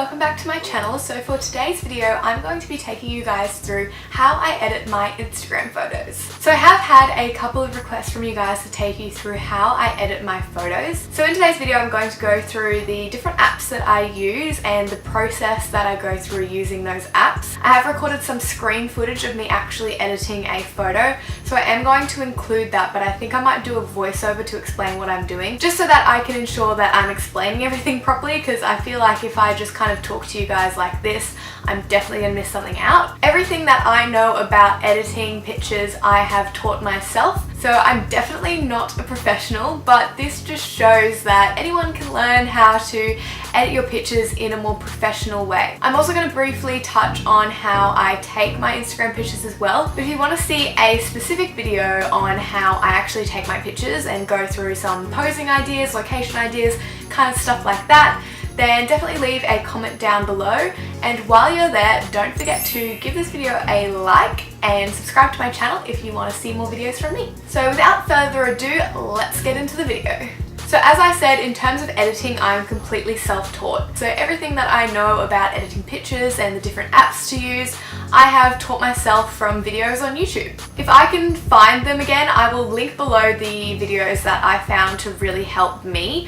welcome back to my channel. So for today's video, I'm going to be taking you guys through how I edit my Instagram photos. So I have had a couple of requests from you guys to take you through how I edit my photos. So in today's video, I'm going to go through the different apps that I use and the process that I go through using those apps. I have recorded some screen footage of me actually editing a photo, so I am going to include that, but I think I might do a voiceover to explain what I'm doing, just so that I can ensure that I'm explaining everything properly, because I feel like if I just kind of talk to you guys like this, I'm definitely gonna miss something out. Everything that I know about editing pictures, I have taught myself. So I'm definitely not a professional, but this just shows that anyone can learn how to edit your pictures in a more professional way. I'm also going to briefly touch on how I take my Instagram pictures as well. But if you want to see a specific video on how I actually take my pictures and go through some posing ideas, location ideas, kind of stuff like that, then definitely leave a comment down below. And while you're there, don't forget to give this video a like and subscribe to my channel if you want to see more videos from me. So without further ado, let's get into the video. So as I said, in terms of editing, I'm completely self-taught. So everything that I know about editing pictures and the different apps to use, I have taught myself from videos on YouTube. If I can find them again, I will link below the videos that I found to really help me.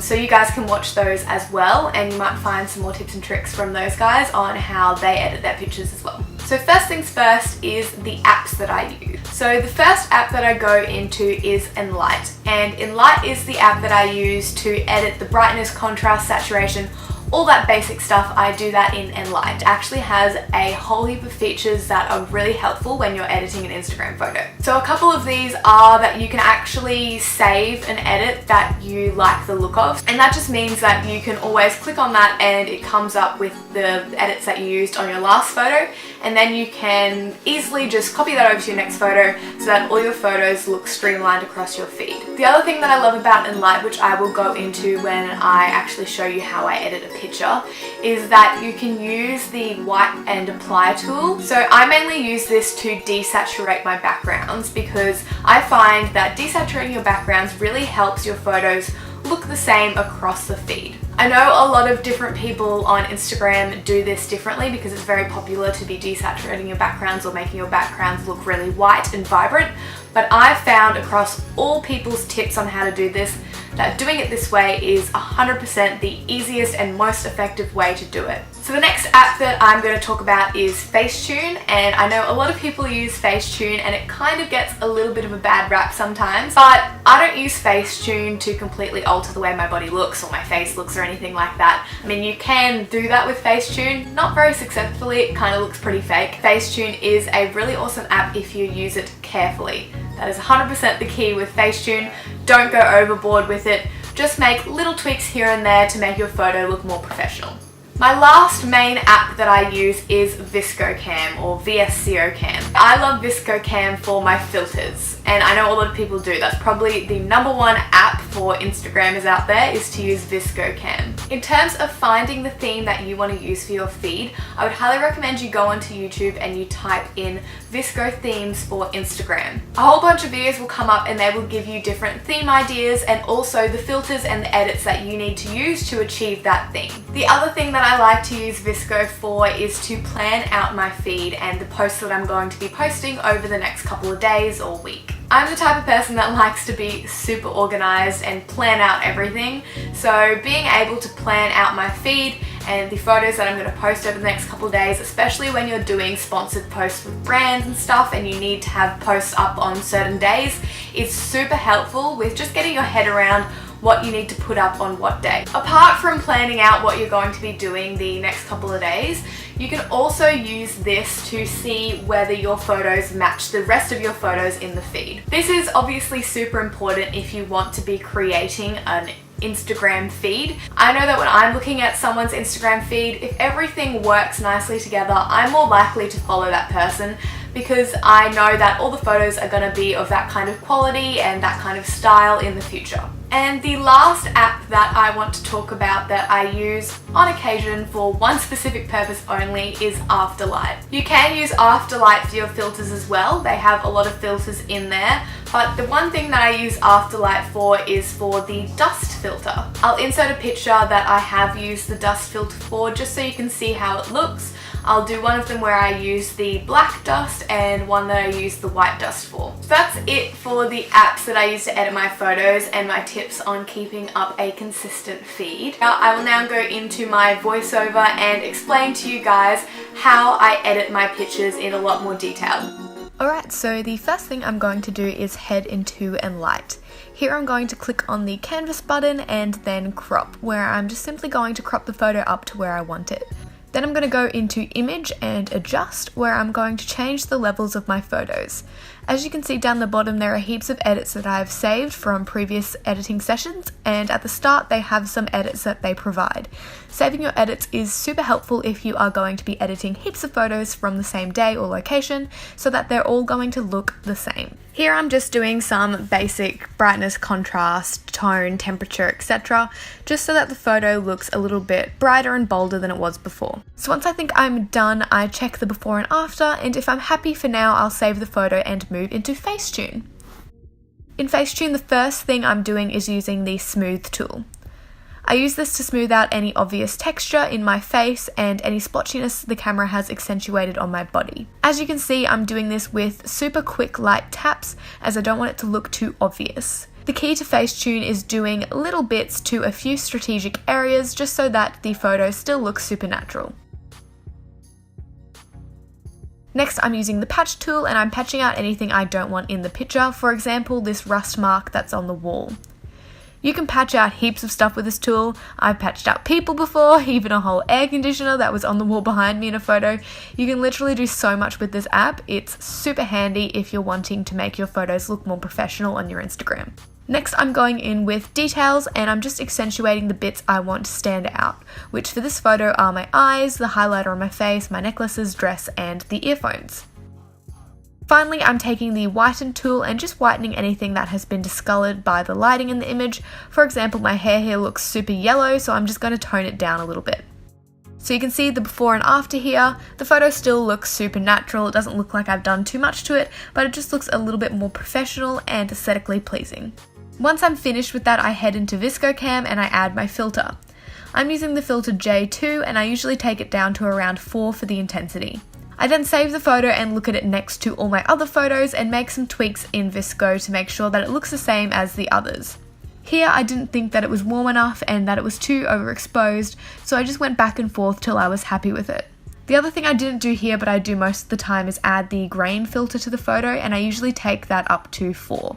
So you guys can watch those as well, and you might find some more tips and tricks from those guys on how they edit their pictures as well. So first things first is the apps that I use. So the first app that I go into is Enlight, and Enlight is the app that I use to edit the brightness, contrast, saturation, all that basic stuff. I do that in Enlight. It actually has a whole heap of features that are really helpful when you're editing an Instagram photo. So a couple of these are that you can actually save an edit that you like the look of, and that just means that you can always click on that and it comes up with the edits that you used on your last photo, and then you can easily just copy that over to your next photo so that all your photos look streamlined across your feed. The other thing that I love about Enlight, which I will go into when I actually show you how I edit a picture, is that you can use the wipe and apply tool. So I mainly use this to desaturate my backgrounds, because I find that desaturating your backgrounds really helps your photos look the same across the feed. I know a lot of different people on Instagram do this differently, because it's very popular to be desaturating your backgrounds or making your backgrounds look really white and vibrant, but I've found across all people's tips on how to do this that doing it this way is 100% the easiest and most effective way to do it. So the next app that I'm going to talk about is Facetune, and I know a lot of people use Facetune and it kind of gets a little bit of a bad rap sometimes, but I don't use Facetune to completely alter the way my body looks or my face looks or anything like that. I mean, you can do that with Facetune, not very successfully, it kind of looks pretty fake. Facetune is a really awesome app if you use it carefully. That is 100% the key with Facetune. Don't go overboard with it, just make little tweaks here and there to make your photo look more professional. My last main app that I use is VSCOcam, or VSCOcam. I love VSCOcam for my filters, and I know a lot of people do. That's probably the #1 app for Instagrammers out there, is to use VSCOcam. In terms of finding the theme that you want to use for your feed, I would highly recommend you go onto YouTube and you type in VSCO themes for Instagram. A whole bunch of videos will come up and they will give you different theme ideas and also the filters and the edits that you need to use to achieve that theme. The other thing that I like to use VSCO for is to plan out my feed and the posts that I'm going to be posting over the next couple of days or week. I'm the type of person that likes to be super organized and plan out everything, so being able to plan out my feed and the photos that I'm going to post over the next couple of days, especially when you're doing sponsored posts with brands and stuff and you need to have posts up on certain days, is super helpful with just getting your head around what you need to put up on what day. Apart from planning out what you're going to be doing the next couple of days, you can also use this to see whether your photos match the rest of your photos in the feed. This is obviously super important if you want to be creating an Instagram feed. I know that when I'm looking at someone's Instagram feed, if everything works nicely together, I'm more likely to follow that person because I know that all the photos are going to be of that kind of quality and that kind of style in the future. And the last app that I want to talk about that I use on occasion for one specific purpose only is Afterlight. You can use Afterlight for your filters as well. They have a lot of filters in there, but the one thing that I use Afterlight for is for the dust filter. I'll insert a picture that I have used the dust filter for just so you can see how it looks. I'll do one of them where I use the black dust and one that I use the white dust for. So that's it for the apps that I use to edit my photos and my tips on keeping up a consistent feed. Now, I will now go into my voiceover and explain to you guys how I edit my pictures in a lot more detail. Alright, so the first thing I'm going to do is head into Enlight. Here I'm going to click on the canvas button and then crop, where I'm just simply going to crop the photo up to where I want it. Then I'm going to go into Image and Adjust, where I'm going to change the levels of my photos. As you can see down the bottom, there are heaps of edits that I've saved from previous editing sessions, and at the start they have some edits that they provide. Saving your edits is super helpful if you are going to be editing heaps of photos from the same day or location, so that they're all going to look the same. Here I'm just doing some basic brightness, contrast, tone, temperature, etc. just so that the photo looks a little bit brighter and bolder than it was before. So once I think I'm done, I check the before and after, and if I'm happy for now, I'll save the photo and move into Facetune. In Facetune, the first thing I'm doing is using the Smooth tool. I use this to smooth out any obvious texture in my face and any splotchiness the camera has accentuated on my body. As you can see, I'm doing this with super quick light taps as I don't want it to look too obvious. The key to Facetune is doing little bits to a few strategic areas just so that the photo still looks supernatural. Next, I'm using the patch tool and I'm patching out anything I don't want in the picture, for example, this rust mark that's on the wall. You can patch out heaps of stuff with this tool. I've patched out people before, even a whole air conditioner that was on the wall behind me in a photo. You can literally do so much with this app. It's super handy if you're wanting to make your photos look more professional on your Instagram. Next, I'm going in with details and I'm just accentuating the bits I want to stand out, which for this photo are my eyes, the highlighter on my face, my necklaces, dress, and the earphones. Finally, I'm taking the whiten tool and just whitening anything that has been discolored by the lighting in the image. For example, my hair here looks super yellow, so I'm just going to tone it down a little bit. So you can see the before and after here. The photo still looks super natural. It doesn't look like I've done too much to it, but it just looks a little bit more professional and aesthetically pleasing. Once I'm finished with that, I head into ViscoCam and I add my filter. I'm using the filter J2 and I usually take it down to around 4 for the intensity. I then save the photo and look at it next to all my other photos and make some tweaks in Visco to make sure that it looks the same as the others. Here I didn't think that it was warm enough and that it was too overexposed, so I just went back and forth till I was happy with it. The other thing I didn't do here, but I do most of the time, is add the grain filter to the photo, and I usually take that up to 4.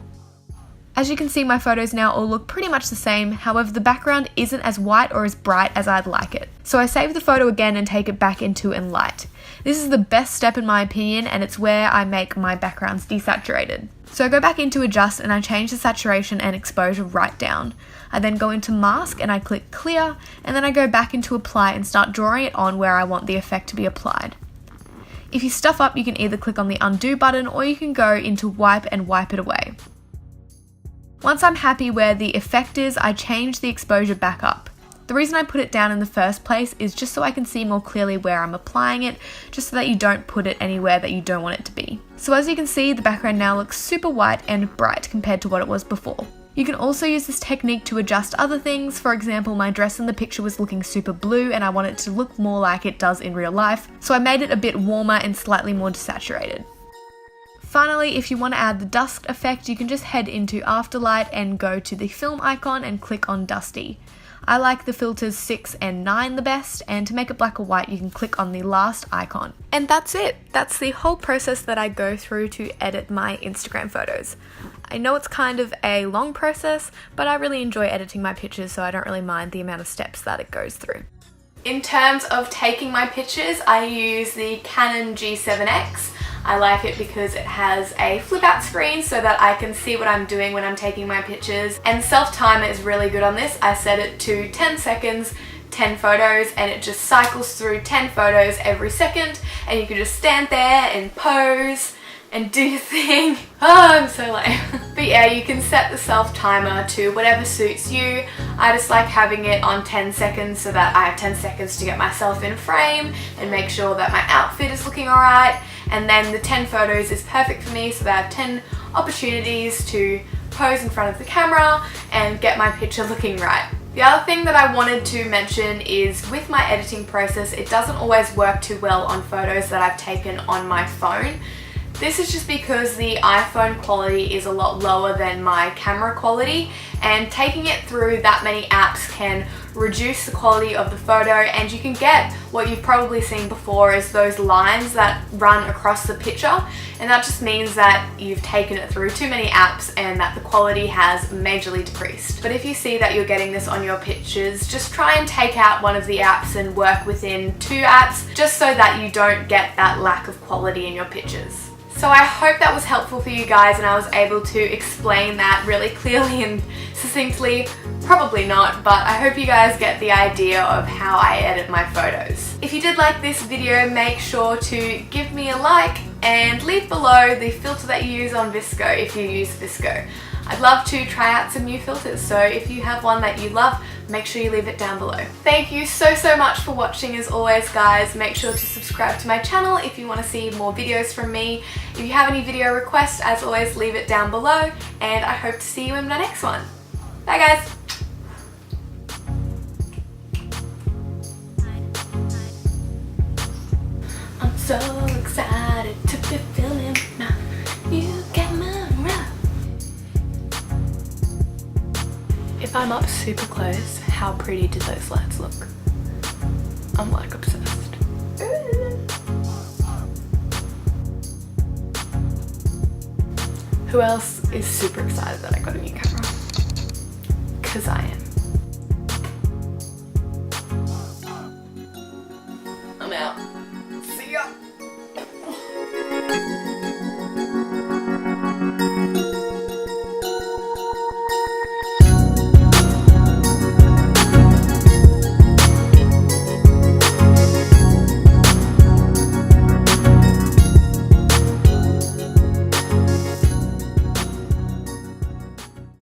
As you can see, my photos now all look pretty much the same, however the background isn't as white or as bright as I'd like it. So I save the photo again and take it back into Enlight. This is the best step in my opinion, and it's where I make my backgrounds desaturated. So I go back into Adjust and I change the saturation and exposure right down. I then go into Mask and I click Clear, and then I go back into Apply and start drawing it on where I want the effect to be applied. If you stuff up, you can either click on the Undo button or you can go into Wipe and wipe it away. Once I'm happy where the effect is, I change the exposure back up. The reason I put it down in the first place is just so I can see more clearly where I'm applying it, just so that you don't put it anywhere that you don't want it to be. So as you can see, the background now looks super white and bright compared to what it was before. You can also use this technique to adjust other things. For example, my dress in the picture was looking super blue and I want it to look more like it does in real life, so I made it a bit warmer and slightly more desaturated. Finally, if you want to add the dust effect, you can just head into Afterlight and go to the film icon and click on Dusty. I like the filters 6 and 9 the best, and to make it black or white you can click on the last icon. And that's it. That's the whole process that I go through to edit my Instagram photos. I know it's kind of a long process, but I really enjoy editing my pictures, so I don't really mind the amount of steps that it goes through. In terms of taking my pictures, I use the Canon G7X. I like it because it has a flip out screen so that I can see what I'm doing when I'm taking my pictures, and self timer is really good on this. I set it to 10 seconds, 10 photos and it just cycles through 10 photos every second, and you can just stand there and pose and do your thing. Oh, I'm so lame. But yeah, you can set the self timer to whatever suits you. I just like having it on 10 seconds so that I have 10 seconds to get myself in frame and make sure that my outfit is looking alright. And then the 10 photos is perfect for me so that I have 10 opportunities to pose in front of the camera and get my picture looking right. The other thing that I wanted to mention is with my editing process, it doesn't always work too well on photos that I've taken on my phone. This is just because the iPhone quality is a lot lower than my camera quality, and taking it through that many apps can reduce the quality of the photo, and you can get what you've probably seen before is those lines that run across the picture, and that just means that you've taken it through too many apps and that the quality has majorly decreased. But if you see that you're getting this on your pictures, just try and take out one of the apps and work within 2 apps just so that you don't get that lack of quality in your pictures. So I hope that was helpful for you guys and I was able to explain that really clearly and succinctly. Probably not, but I hope you guys get the idea of how I edit my photos. If you did like this video, make sure to give me a like and leave below the filter that you use on VSCO if you use VSCO. I'd love to try out some new filters, so if you have one that you love, make sure you leave it down below. Thank you so much for watching as always, guys. Make sure to subscribe to my channel if you want to see more videos from me. If you have any video requests, as always, leave it down below, and I hope to see you in my next one. Bye guys! I'm so excited to be filming my new camera. If I'm up super close, how pretty do those lights look? I'm like obsessed. Who else is super excited that I got a new camera? 'Cause I am. I'm out. See ya!